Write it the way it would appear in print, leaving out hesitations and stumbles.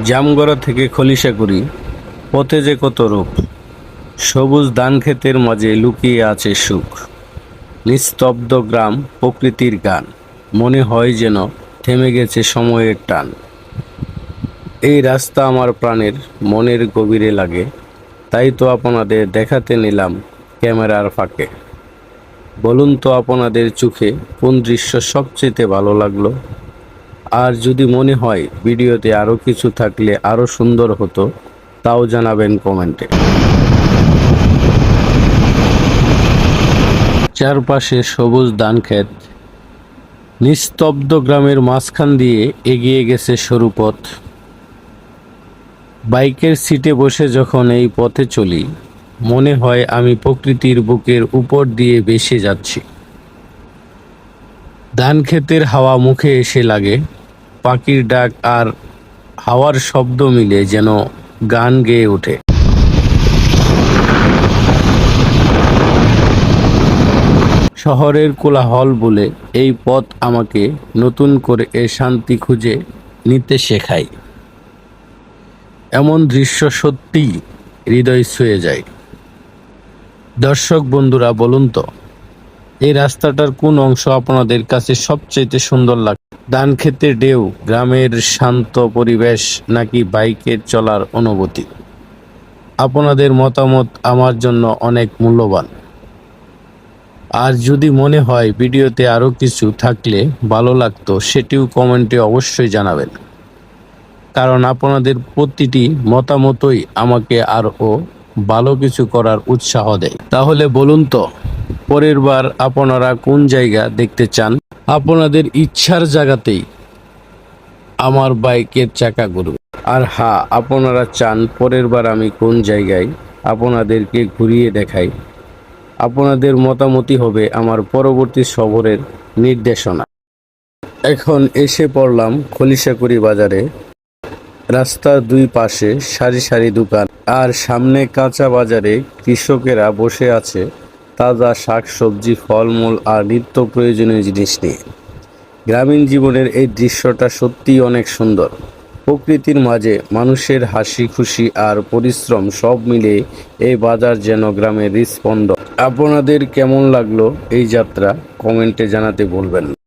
জামগড়া থেকে খলিশাকুড়ি পথে যে কত রূপ, সবুজ ধানক্ষেতের মাঝে লুকিয়ে আছে সুখ। নিস্তব্ধ গ্রাম, প্রকৃতির গান, মনে হয় যেন থেমে গেছে সময়ের টান। এই রাস্তা আমার প্রাণের মনের গভীরে লাগে, তাই তো আপনাদের দেখাতে নিলাম ক্যামেরার ফাঁকে। বলুন তো আপনাদের চোখে কোন দৃশ্য সবচেয়ে ভালো লাগলো? আর যদি মনে হয় ভিডিওতে আরও কিছু থাকলে আরও সুন্দর হতো, তাও জানাবেন কমেন্টে। চারপাশে সবুজ ধানক্ষেত, নিস্তব্ধ গ্রামের মাঝখান দিয়ে এগিয়ে গেছে সরু পথ। বাইকের সিটে বসে যখন এই পথে চলি, মনে হয় আমি প্রকৃতির বুকের উপর দিয়ে ভেসে যাচ্ছি। ধানক্ষেতের হাওয়া মুখে এসে লাগে, পাখির ডাক আর হাওয়ার শব্দ মিলে যেন গান গেয়ে ওঠে। শহরের কোলাহল বলে এই পথ আমাকে নতুন করে শান্তি খুঁজে নিতে শেখায়। এমন দৃশ্য সত্যিই হৃদয় ছুঁয়ে যায়। দর্শক বন্ধুরা, বলুন তো এই রাস্তাটার কোন অংশ আপনাদের কাছে সবচেয়ে সুন্দর লাগে? ধানক্ষেতের ঢেউ, গ্রামের শান্ত পরিবেশ, নাকি বাইকের চলার অনুভূতি? আপনাদের মতামত আমার জন্য অনেক মূল্যবান। আর যদি মনে হয় ভিডিওতে আরও কিছু থাকলে ভালো লাগতো, সেটিও কমেন্টে অবশ্যই জানাবেন, কারণ আপনাদের প্রতিটি মতামতই আমাকে আরও ভালো কিছু করার উৎসাহ দেয়। তাহলে বলুন তো পরের বার আপনারা কোন জায়গা দেখতে চান? আপনাদের ইচ্ছার জায়গাতেই আমার বাইকের চাকা ঘুরবে। আর হ্যাঁ, আপনারা চান পরের বার আমি কোন জায়গায় আপনাদেরকে ঘুরিয়ে দেখাই? আপনাদের মতামতই হবে আমার পরবর্তী সফরের নির্দেশনা। এখন এসে পড়লাম খলিশাকুড়ি বাজারে। রাস্তার দুই পাশে সারি সারি দোকান, আর সামনে কাঁচা বাজারে কৃষকেরা বসে আছে তাজা শাকসবজি, ফলমূল আর নিত্য প্রয়োজনীয় জিনিস নিয়ে। গ্রামীণ জীবনের এই দৃশ্যটা সত্যিই অনেক সুন্দর। প্রকৃতির মাঝে মানুষের হাসি খুশি আর পরিশ্রম সব মিলে এই বাজার যেন গ্রামের হৃদস্পন্দন। আপনাদের কেমন লাগলো এই যাত্রা কমেন্টে জানাতে ভুলবেন না।